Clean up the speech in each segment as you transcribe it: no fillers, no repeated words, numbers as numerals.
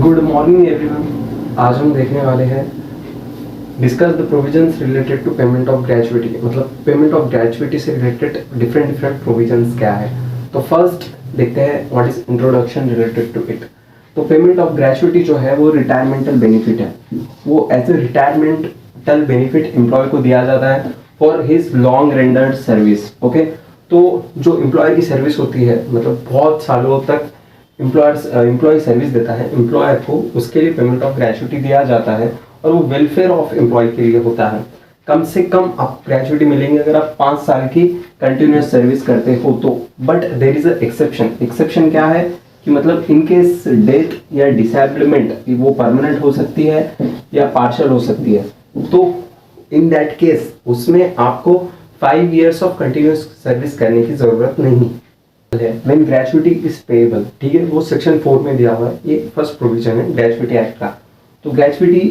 Good morning everyone. आज हम देखने वाले हैं discuss the provisions related to payment of gratuity. मतलब पेमेंट ऑफ ग्रेजुइटी से रिलेटेड डिफरेंट प्रोविजंस क्या है। तो फर्स्ट देखते हैं what is introduction related to it. तो पेमेंट ऑफ ग्रेजुइटी जो है वो रिटायरमेंटल बेनिफिट है। वो as a retiremental benefit employ को दिया जाता है for his long rendered service. Okay, तो जो एम्प्लॉय की सर्विस होती है, मतलब बहुत सालों तक एम्प्लॉय सर्विस देता है एम्प्लॉयर को, उसके लिए पेमेंट ऑफ ग्रेजुइटी दिया जाता है और वो वेलफेयर ऑफ एम्प्लॉय के लिए होता है। कम से कम आप ग्रेजुइटी मिलेंगे अगर आप 5 साल की कंटिन्यूस सर्विस करते हो तो। But there is a exception. Exception क्या है कि मतलब इन केस डेथ या डिसेबलमेंट वो परमानेंट हो सकती है या पार्शियल हो सकती है, तो इन दैट केस उसमें आपको 5 years ऑफ कंटिन्यूस सर्विस करने की जरूरत नहीं है। व्हेन ग्रेजुइटी इज पेएबल, ठीक है, वो सेक्शन 4 में दिया हुआ है। ये फर्स्ट प्रोविजन है ग्रेजुइटी एक्ट का। तो ग्रेजुइटी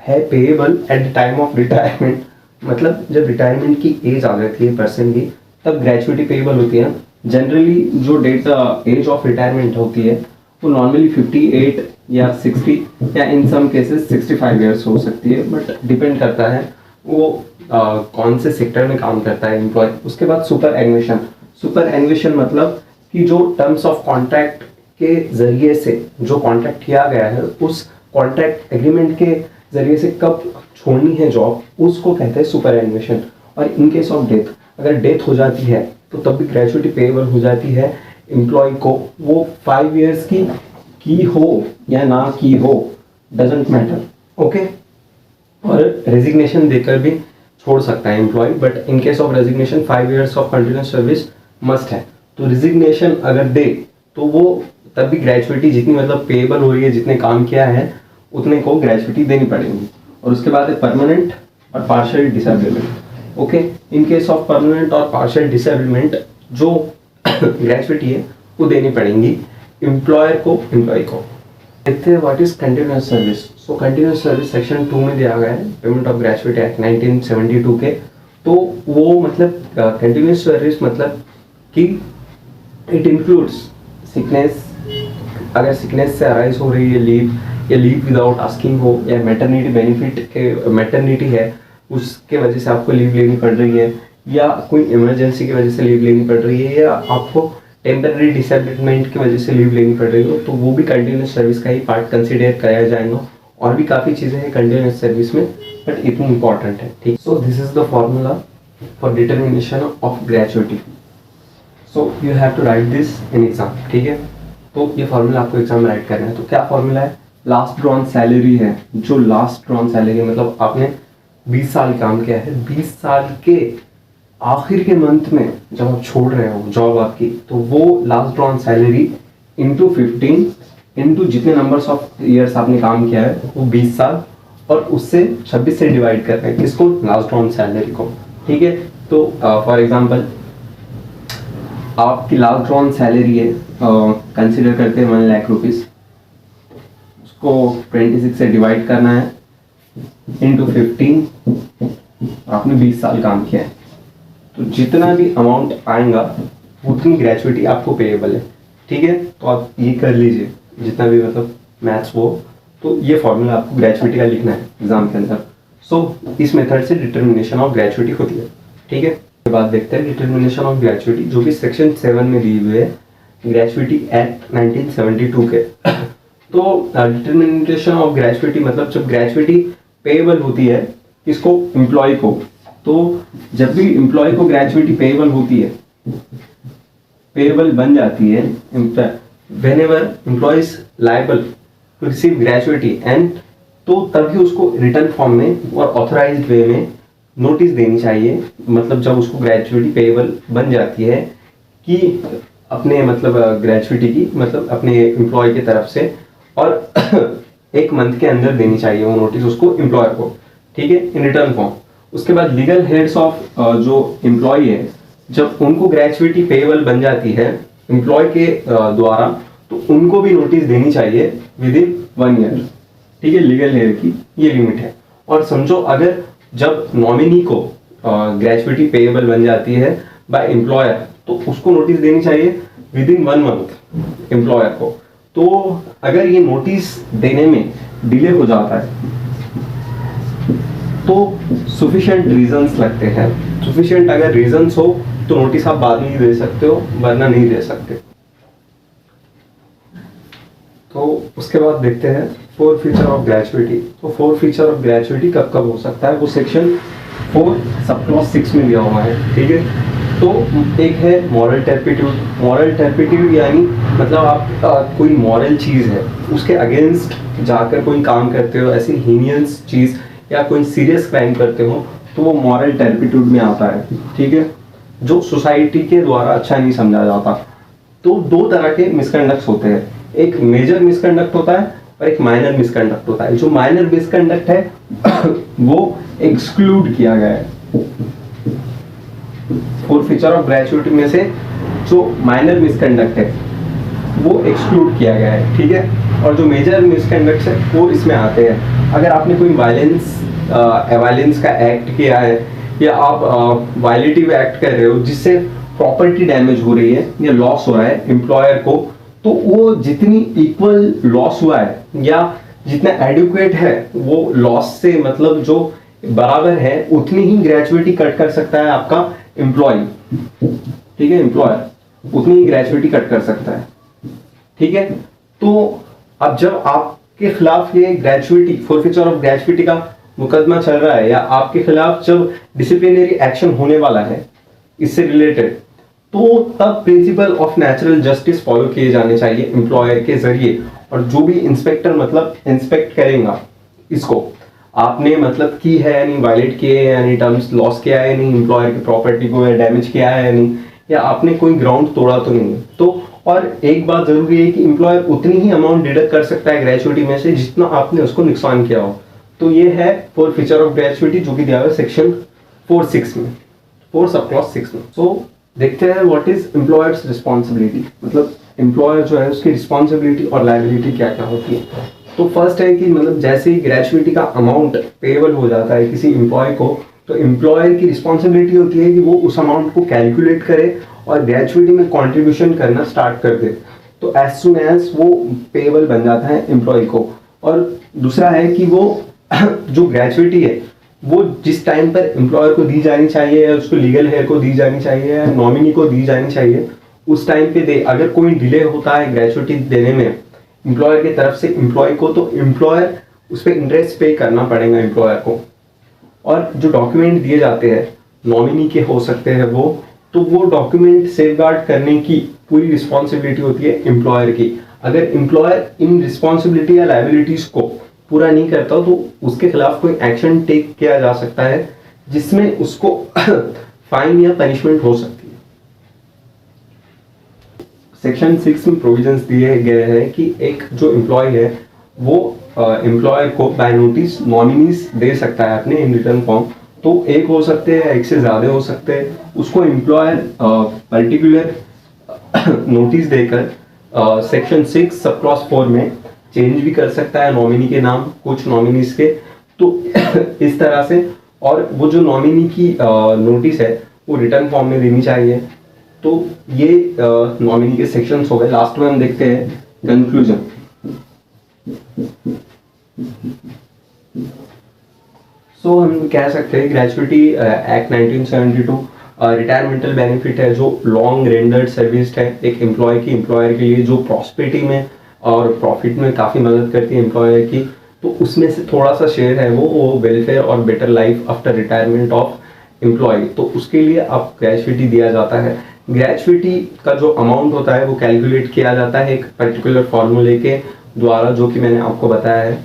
है payable at the time of retirement. मतलब जब रिटायरमेंट की एज आ जाती है पर्सन की, तब ग्रेजुइटी पेएबल होती है। जनरली जो डेट एज ऑफ रिटायरमेंट होती है वो नॉर्मली 58 या 60 या इन सम केसेस 65 ईयर्स हो सकती है, बट डिपेंड करता है वो कौन से सेक्टर में काम करता है एम्प्लॉय। उसके बाद सुपर एन्युएशन। सुपर एन्युएशन मतलब कि जो टर्म्स ऑफ कॉन्ट्रैक्ट के जरिए से जो कॉन्ट्रैक्ट किया गया है, उस कॉन्ट्रैक्ट एग्रीमेंट के जरिए से कब छोड़नी है जॉब, उसको कहते हैं सुपर एन्युएशन। और इन केस ऑफ डेथ, अगर डेथ हो जाती है तो तब भी ग्रेजुइटी पेएबल हो जाती है एम्प्लॉय को। वो 5 years की हो या ना की हो, डजेंट मैटर। ओके, और रेजिग्नेशन देकर भी छोड़ सकता है employ, but in case of resignation 5 years of continuous service must है। तो रेजिग्नेशन अगर दे तो वो तब भी ग्रेजुइटी जितनी मतलब पेएबल हो रही है, जितने काम किया है उतने को ग्रेजुइटी देनी पड़ेगी। और उसके बाद है परमानेंट और partial disablement. Okay, in case of permanent और पार्शियल डिसेबलमेंट जो ग्रेजुइटी है वो देनी पड़ेगी एम्प्लॉयर को, एम्प्लॉय को। देखते हैं what is continuous service. So continuous service section 2 में दिया गया है पेमेंट ऑफ ग्रेजुइटी एक्ट 1972 के। तो वो मतलब कंटिन्यूस सर्विस मतलब कि इट इंक्लूड्स सिकनेस, अगर सिकनेस से अराइज हो रही है लीव, या लीव विदाउट आस्किंग हो, या मैटरनिटी बेनिफिट के मैटरनिटी है उसके वजह से आपको लीव लेनी पड़ रही है, या कोई इमरजेंसी की वजह से लीव लेनी पड़ रही है, या आपको टेम्पररी डिसेबलमेंट की वजह से लीव लेनी पड़ रही हो, तो वो भी कंटिन्यूस सर्विस का ही पार्ट कंसिडर कराया जाएगा। और भी काफ़ी चीज़ें हैं कंटिन्यूस सर्विस में, बट इतनी इंपॉर्टेंट है। ठीक, so this is the formula for determination of gratuity. So you have to write this in exam. ठीक है, तो ये फॉर्मूला आपको एग्जाम में राइट करना है। तो क्या फॉर्मूला है? लास्ट ड्रॉन सैलरी है। जो लास्ट ड्रॉन सैलरी मतलब आपने 20 साल काम किया है, 20 साल के आखिर के मंथ में जब आप छोड़ रहे हो जॉब आपकी, तो वो last drawn salary into 15 into जितने नंबर्स ऑफ ईयर्स आपने काम किया है वो 20 साल, और उससे 26 से डिवाइड कर रहे हैं किसको? लास्ट ड्रॉन सैलरी को। ठीक है, तो फॉर एग्जांपल आपकी लास्ट ड्रॉन सैलरी है, कंसिडर करते हैं 1 लाख रुपीज़, उसको 26 से डिवाइड करना है इंटू 15, आपने 20 साल काम किया है, तो जितना भी अमाउंट आएगा उतनी ग्रेजुइटी आपको पेएबल है। ठीक है, तो आप ये कर लीजिए जितना भी मतलब मैथ्स वो। तो ये फॉर्मूला आपको ग्रेजुइटी का लिखना है एग्जाम के अंदर। सो इस मेथड से डिटर्मिनेशन ऑफ ग्रेजुइटी होती है। ठीक है, उसके बाद देखते हैं डिटर्मिनेशन ऑफ ग्रेजुइटी जो कि सेक्शन 7 में दी हुई है ग्रेजुइटी एक्ट 1972 के। तो डिटर्मिनेशन ऑफ ग्रेजुइटी मतलब जब ग्रेजुइटी पेएबल होती है किसको? एम्प्लॉय को। तो जब भी एम्प्लॉय को ग्रेजुइटी पेएबल होती है, पेएबल बन जाती है, whenever employee is liable to receive gratuity and, तो तभी उसको रिटर्न फॉर्म में और ऑथराइज्ड वे में नोटिस देनी चाहिए। मतलब जब उसको ग्रेजुइटी पेएबल बन जाती है कि अपने मतलब ग्रेजुइटी की मतलब अपने एम्प्लॉय की तरफ से, और 1 मंथ के अंदर देनी चाहिए वो नोटिस उसको, एम्प्लॉयर को। ठीक है, इन रिटर्न फॉर्म। उसके बाद लीगल हेड्स ऑफ जो एम्प्लॉय है, जब उनको ग्रेजुइटी पेएबल बन जाती है एम्प्लॉय के द्वारा, तो उनको भी नोटिस देनी चाहिए विद इन 1 ईयर। ठीक है, लीगल हेयर की ये लिमिट है। और समझो अगर जब नॉमिनी को ग्रेजुइटी पेएबल बन जाती है बाय एम्प्लॉयर, तो उसको नोटिस देनी चाहिए विद इन 1 मंथ एम्प्लॉयर को। तो अगर ये नोटिस देने में डिले हो जाता है तो सफिशिएंट रीजंस लगते हैं। सफिशिएंट अगर रीजंस हो तो नोटिस आप बाद में ही दे सकते हो, वरना नहीं दे सकते। तो उसके बाद देखते हैं फोर फीचर ऑफ ग्रेचुइटी। तो फोर फीचर ऑफ ग्रेचुइटी कब कब हो सकता है, वो सेक्शन 4 सब क्लॉज 6 में दिया हुआ है, ठीक है। तो एक है मॉरल टर्पिट्यूड। मॉरल टर्पिट्यूड यानी मतलब आप कोई मॉरल चीज़ है उसके अगेंस्ट जाकर कोई काम करते हो, ऐसी हीनियस चीज़ या कोई सीरियस क्राइम करते हो, तो वो मॉरल टर्पिट्यूड में आता है, ठीक है, जो सोसाइटी के द्वारा अच्छा नहीं समझा जाता। तो दो तरह के मिसकंडक्ट्स होते हैं, एक मेजर मिसकंडक्ट होता है और एक माइनर मिसकंडक्ट होता है। जो माइनर मिसकंडक्ट है वो एक्सक्लूड किया गया है। फोर फीचर ऑफ ग्रेचुइटी में से जो माइनर मिसकंडक्ट है वो एक्सक्लूड किया गया है, ठीक है। और जो मेजर मिसकंडक्ट है वो इसमें आते हैं। अगर आपने कोई वायलेंस का एक्ट किया है या आप वायलेटिव एक्ट कर रहे हो जिससे प्रॉपर्टी डैमेज हो रही है या लॉस हो रहा है एम्प्लॉयर को, तो वो जितनी इक्वल लॉस हुआ है या जितना एडुकेट है वो लॉस से, मतलब जो बराबर है उतनी ही ग्रेचुइटी कट कर सकता है आपका एम्प्लॉय, ठीक है। एम्प्लॉयर उतनी ही ग्रेचुइटी कट कर सकता है, ठीक है। तो अब जब आपके खिलाफ ये ग्रेचुइटी, फोरफीचर ऑफ ग्रेचुइटी का मुकदमा चल रहा है या आपके खिलाफ जब डिसिप्लिनरी एक्शन होने वाला है इससे रिलेटेड, तो तब principle of natural justice follow किए जाने चाहिए एम्प्लॉयर के जरिए। और जो भी इंस्पेक्टर मतलब इंस्पेक्ट करेगा इसको, आपने मतलब की है यानी वायलेट किए यानी टर्म्स लॉस किया है नहीं, एम्प्लॉयर की प्रॉपर्टी को डैमेज किया है या नहीं, या आपने कोई ग्राउंड तोड़ा तो नहीं। तो और एक बात जरूरी है कि एम्प्लॉयर उतनी ही अमाउंट डिडक्ट कर सकता है ग्रेचुइटी में से जितना आपने उसको नुकसान किया हो। तो ये है फोर फीचर ऑफ ग्रेचुइटी जो कि दिया हुआ है सेक्शन 4(6) में, 4 सब क्लॉज 6 में। तो देखते हैं व्हाट इज एम्प्लॉयर्स रिस्पॉन्सिबिलिटी, मतलब एम्प्लॉयर जो है उसकी रिस्पॉन्सिबिलिटी और लायबिलिटी क्या क्या होती है। तो फर्स्ट है कि मतलब जैसे ही ग्रेचुइटी का अमाउंट पेएबल हो जाता है किसी एम्प्लॉय को, तो एम्प्लॉयर की रिस्पॉन्सिबिलिटी होती है कि वो उस अमाउंट को कैलकुलेट करे और ग्रेचुइटी में कंट्रीब्यूशन करना स्टार्ट कर दे। तो एज सुन एज वो पेएबल बन जाता है एम्प्लॉय को। और दूसरा है कि वो जो ग्रेचुइटी है वो जिस टाइम पर एम्प्लॉयर को दी जानी चाहिए या उसको लीगल हेयर को दी जानी चाहिए या नॉमिनी को दी जानी चाहिए, उस टाइम पे दे। अगर कोई डिले होता है ग्रेचुइटी देने में एम्प्लॉयर की तरफ से एम्प्लॉय को, तो एम्प्लॉयर उस पर इंटरेस्ट पे करना पड़ेगा एम्प्लॉयर को। और जो डॉक्यूमेंट दिए जाते हैं नॉमिनी के हो सकते हैं वो, तो वो डॉक्यूमेंट सेफगार्ड करने की पूरी रिस्पॉन्सिबिलिटी होती है एम्प्लॉयर की। अगर एम्प्लॉयर इन रिस्पॉन्सिबिलिटी या लायबिलिटीज को पूरा नहीं करता तो उसके खिलाफ कोई एक्शन टेक किया जा सकता है जिसमें उसको फाइन या पनिशमेंट हो सकती है। सेक्शन 6 में प्रोविजंस दिए गए हैं कि एक जो एम्प्लॉय है वो एम्प्लॉयर को बाय नोटिस नॉमिनीज दे सकता है अपने इन रिटर्न फॉर्म। तो एक हो सकते हैं, एक से ज़्यादा हो सकते हैं। उसको एम्प्लॉयर पर्टिकुलर नोटिस देकर सेक्शन 6 सब क्लॉज 4 में चेंज भी कर सकता है नॉमिनी के नाम, कुछ नॉमिनीज के। तो इस तरह से, और वो जो नॉमिनी की नोटिस है वो रिटर्न फॉर्म में देनी चाहिए। तो ये नॉमिनी के सेक्शंस हो गए। लास्ट में हम देखते हैं कंक्लूजन। सो हम कह सकते हैं ग्रेचुइटी एक्ट 1972 रिटायरमेंटल बेनिफिट है जो लॉन्ग रेंडर्ड सर्विस है एक एम्प्लॉय की, एम्प्लॉयर के लिए जो प्रॉस्पेरिटी में और प्रॉफिट में काफ़ी मदद करती है एम्प्लॉयर की। तो उसमें से थोड़ा सा शेयर है वो वेलफेयर और better life after retirement of employ. तो उसके लिए आप ग्रेचुइटी दिया जाता है। ग्रेचुइटी का जो अमाउंट होता है वो कैलकुलेट किया जाता है एक पर्टिकुलर फॉर्मूले के द्वारा, जो कि मैंने आपको बताया है।